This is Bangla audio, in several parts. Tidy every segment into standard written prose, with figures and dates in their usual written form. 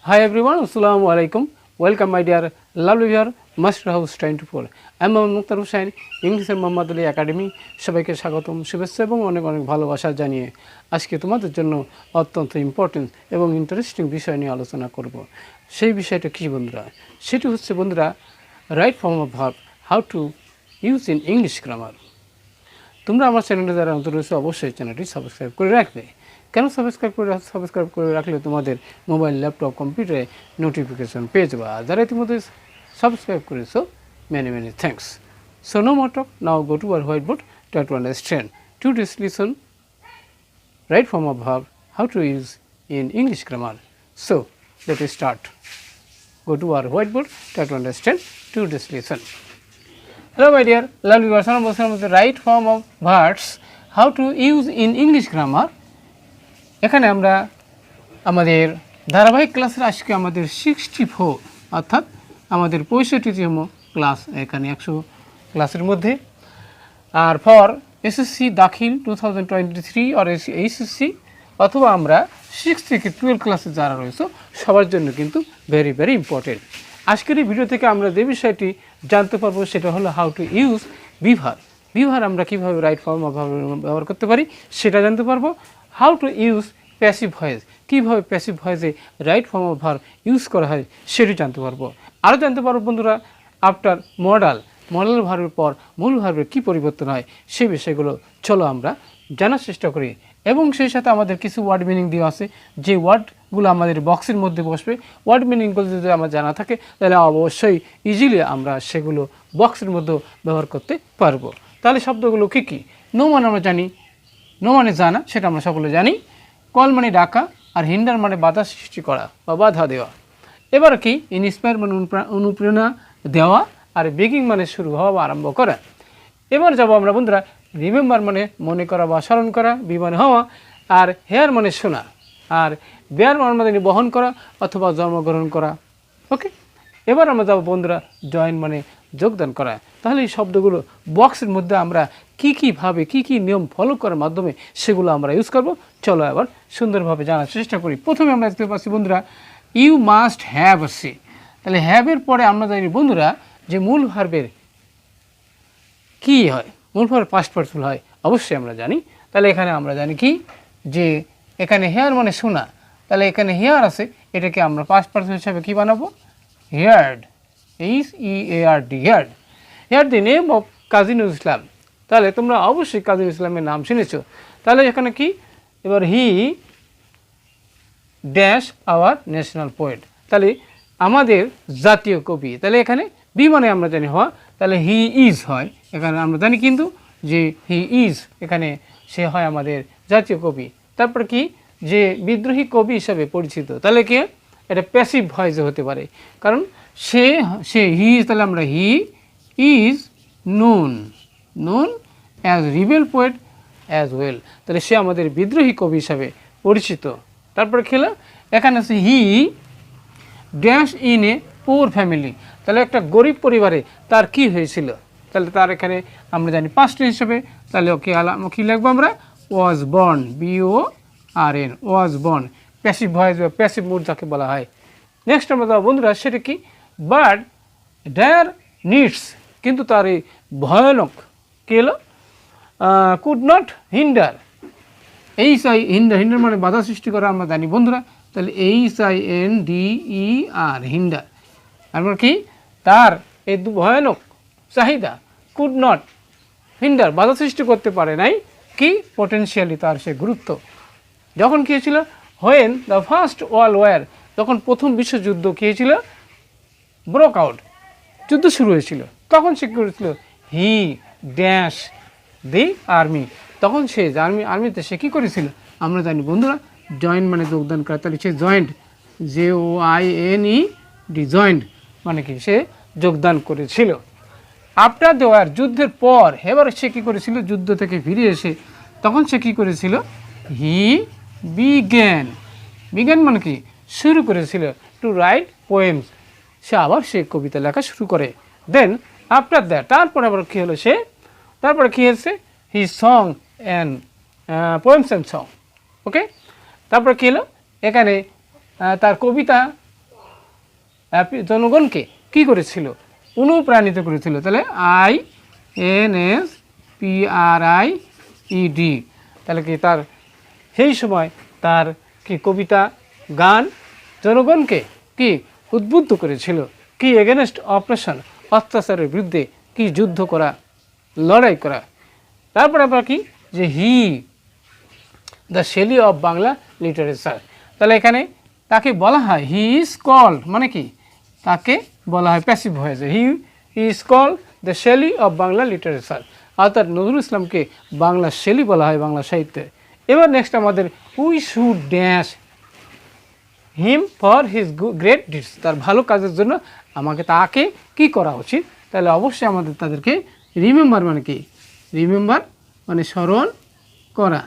Hi everyone, Assalamu alaikum. Welcome my dear lovely viewer, Master House 24. I'm Mohammad Mukhtar Hussain, ইংলিশের মোহাম্মদ আলী একাডেমি। সবাইকে স্বাগতম, শুভেচ্ছা এবং অনেক অনেক ভালোবাসা জানিয়ে আজকে তোমাদের জন্য অত্যন্ত ইম্পর্টেন্ট এবং ইন্টারেস্টিং বিষয় নিয়ে আলোচনা করব। সেই বিষয়টা কী বন্ধুরা? সেটি হচ্ছে বন্ধুরা right form of verb how to use in English grammar. তোমরা আমার চ্যানেলে যারা নতুন রয়েছে অবশ্যই চ্যানেলটি সাবস্ক্রাইব করে রাখবে। কেন সাবস্ক্রাইব করে রাখলে তোমাদের মোবাইল, ল্যাপটপ, কম্পিউটারে নোটিফিকেশন পেয়ে যাবে। আর যারা ইতিমধ্যে সাবস্ক্রাইব করেছো, many thanks. So no more talk, now go to our whiteboard, try to understand today's lesson, right form of verb, how to use in English grammar. So let us start. Go to our whiteboard, try to understand today's lesson. Hello my dear lovely viewers, the right form of verbs how to use in English grammar. এখানে আমরা আমাদের ধারাবাহিক ক্লাসের আজকে আমাদের 64 অর্থাৎ আমাদের 65তম ক্লাস এখানে 100 ক্লাসের মধ্যে। আর ফর এসএসসি দাখিল 2023 আর এইচএসসি অথবা আমরা 6 থেকে 12 ক্লাসে যারা রয়েছে সবার জন্য কিন্তু ভেরি ইম্পর্টেন্ট। আজকের এই ভিডিও থেকে আমরা যে বিষয়টি জানতে পারবো সেটা হলো হাউ টু ইউজ বিভার আমরা কীভাবে রাইট ফর্ম ব্যবহার করতে পারি সেটা জানতে পারবো। How to use passive voice, কীভাবে প্যাসিভ ভয়েসে right form of verb use করা হয় সেটি জানতে পারবো। আরও জানতে পারবো বন্ধুরা আফটার মডাল ভার্বের পর মূল ভার্বের কী পরিবর্তন হয় সেই বিষয়গুলো চলো আমরা জানার চেষ্টা করি। এবং সেই সাথে আমাদের কিছু ওয়ার্ড মিনিং দেওয়া আছে, যে ওয়ার্ডগুলো আমাদের বক্সের মধ্যে বসবে। ওয়ার্ড মিনিংগুলো যদি আমার জানা থাকে তাহলে অবশ্যই ইজিলি আমরা সেগুলো বক্সের মধ্যে ব্যবহার করতে পারবো। তাহলে শব্দগুলো কী কী? নো মানে আমরা জানি, নো মানে জানা, সেটা আমরা সকলে জানি। কল মানে ডাকা, আর হিন্ডার মানে বাধা সৃষ্টি করা বা বাধা দেওয়া। এবার কি ইন্সপায়ার মানে অনুপ্রেরণা দেওয়া, আর বেগিং মানে শুরু হওয়া বা আরম্ভ করা। এবার যাব আমরা বন্ধুরা রিমেম্বার মানে মনে করা বা স্মরণ করা, বি মানে হওয়া, আর হেয়ার মানে শোনা, আর বেয়ার মানে বহন করা অথবা জন্মগ্রহণ করা। ওকে, এবার আমরা যাব বন্ধুরা জয়েন মানে যোগদান করা। তাহলে এই শব্দগুলো বক্সের মধ্যে আমরা কীভাবে কী নিয়ম ফলো করার মাধ্যমে সেগুলো আমরা ইউজ করব। চলো এবার সুন্দরভাবে জানার চেষ্টা করি। প্রথমে আমরা দেখতে পাচ্ছি বন্ধুরা ইউ মাস্ট হ্যাভ সি। তাহলে হ্যাভের পরে আমরা জানি বন্ধুরা যে মূল ভার্বের কী হয়, মূল ভার্বের পাস্ট পার্টিসিপল হয় অবশ্যই আমরা জানি। তাহলে এখানে আমরা জানি কি যে এখানে হেয়ার মানে শোনা, তাহলে এখানে হেয়ার আছে, এটাকে আমরা পাস্ট পার্টিসিপল হিসাবে কী বানাবো? Heard, HEARD, heard. Hear the name of Kazi Nazrul Islam. তাহলে তোমরা অবশ্যই কাজী নজরুল ইসলামের নাম শুনেছো। তাহলে এখানে কি এবার he dash our national poet, তাহলে আমাদের জাতীয় কবি। তাহলে এখানে বি মানে আমরা জানি হওয়া, তাহলে হি ইজ হয়, এখানে আমরা জানি কিন্তু যে হি ইজ এখানে সে হয় আমাদের জাতীয় কবি। তারপর কি যে বিদ্রোহী কবি হিসাবে পরিচিত, তাহলে কি এটা প্যাসিভ ভয়েসে হতে পারে, কারণ সে হি ইজ, তাহলে আমরা he is known as rebel poet as well, তাহলে সে আমাদের বিদ্রোহী কবি হিসাবে পরিচিত। তারপরে খেলা এখানে আছে he dash in a poor family, তাহলে একটা গরিব পরিবারে তার কি হয়েছিল, তাহলে তার এখানে আমরা জানি পাস্ট হিসাবে, তাহলে ওকে কী লিখবো আমরা? Was born, BORN, was born. Passive voice বা প্যাসিভ মুড যাকে বলা হয়। নেক্সট আমরা যাবো বন্ধুরা সেটা কি বাট ডায়ার নিডস, কিন্তু তার এই ভয়ানক কী হলো? কুড নট হিন্ডার, হিন্ডার মানে বাধা সৃষ্টি করা আমরা জানি বন্ধুরা। তাহলে HINDER, হিন্ডার। আমরা কি তার এই ভয়ানক চাহিদা কুড নট হিন্ডার, বাধা সৃষ্টি করতে পারে নাই কি পটেনশিয়ালি তার সে গুরুত্ব। যখন কী হয়েছিল? When the First World War, যখন প্রথম বিশ্বযুদ্ধ কী হয়েছিল? ব্রোক আউট, যুদ্ধ শুরু হয়েছিল, তখন সে কী করেছিল? হি ড্যাশ দি আর্মি, তখন সে আর্মিতে সে কী করেছিল আমরা জানি বন্ধুরা জয়েন্ট মানে যোগদান করা। তাহলে সে জয়েন্ট, JOINED, জয়েন্ট মানে কি সে যোগদান করেছিল। আফটার দ্য ওয়ার, যুদ্ধের পর এবার সে কী করেছিল? যুদ্ধ থেকে ফিরে এসে তখন সে কী করেছিল? হি বিজ্ঞান মানে কি শুরু করেছিল টু রাইট পোয়েমস, সে আবার সে কবিতা লেখা শুরু করে। দেন আফটার দ্যাট, তারপরে আবার কী হলো? তারপরে কী হয়েছে? He sung and poems and song. Okay, তারপরে কী হলো? এখানে তার কবিতা জনগণকে কি করেছিল? অনুপ্রাণিত করেছিল। তাহলে INSPRIED, তাহলে কি তার সেই সময় তার কি কবিতা গান জনগণকে কি উদ্বুদ্ধ করেছিল, কি এগেনস্ট অপারেশন, অত্যাচারের বিরুদ্ধে কি যুদ্ধ করা, লড়াই করা। তারপরে আমরা কি যে he the Shelley of Bangla literature, তাহলে এখানে তাকে বলা হয় হি ইজ কল্ড, মানে কি তাকে বলা হয় passive voice, he is called the Shelley of Bangla literature, অর্থাৎ নজরুল ইসলামকে বাংলা শেলি বলা হয় বাংলা সাহিত্যে। এবার নেক্সট আমাদের we should dash him for his great deeds, তার ভালো কাজের জন্য তাকে কি করা উচিত? তাহলে অবশ্যই আমাদের তাদেরকে রিমেম্বার, মানে কি রিমেম্বার মানে স্মরণ করা,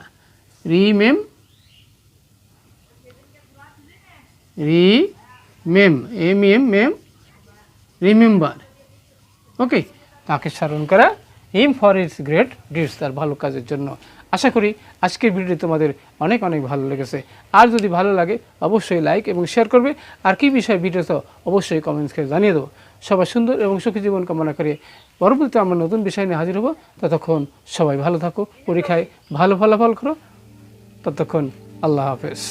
রিমেম্বার, ওকে, তাকে স্মরণ করা, him for his great deeds, তার ভালো কাজের জন্য। আশা করি আজকের ভিডিওটি তোমাদের অনেক অনেক ভালো লেগেছে। আর যদি ভালো লাগে অবশ্যই লাইক এবং শেয়ার করবে, আর কি বিষয়ে ভিডিও তো অবশ্যই কমেন্টস করে জানিয়ে দেবো। সবাই সুন্দর এবং সুখী জীবন কামনা করে পরবর্তীতে আমরা নতুন বিষয় নিয়ে হাজির হব। ততক্ষণ সবাই ভালো থাকো, পরীক্ষায় ভালো ফলাফল করো। ততক্ষণ আল্লাহ হাফেজ।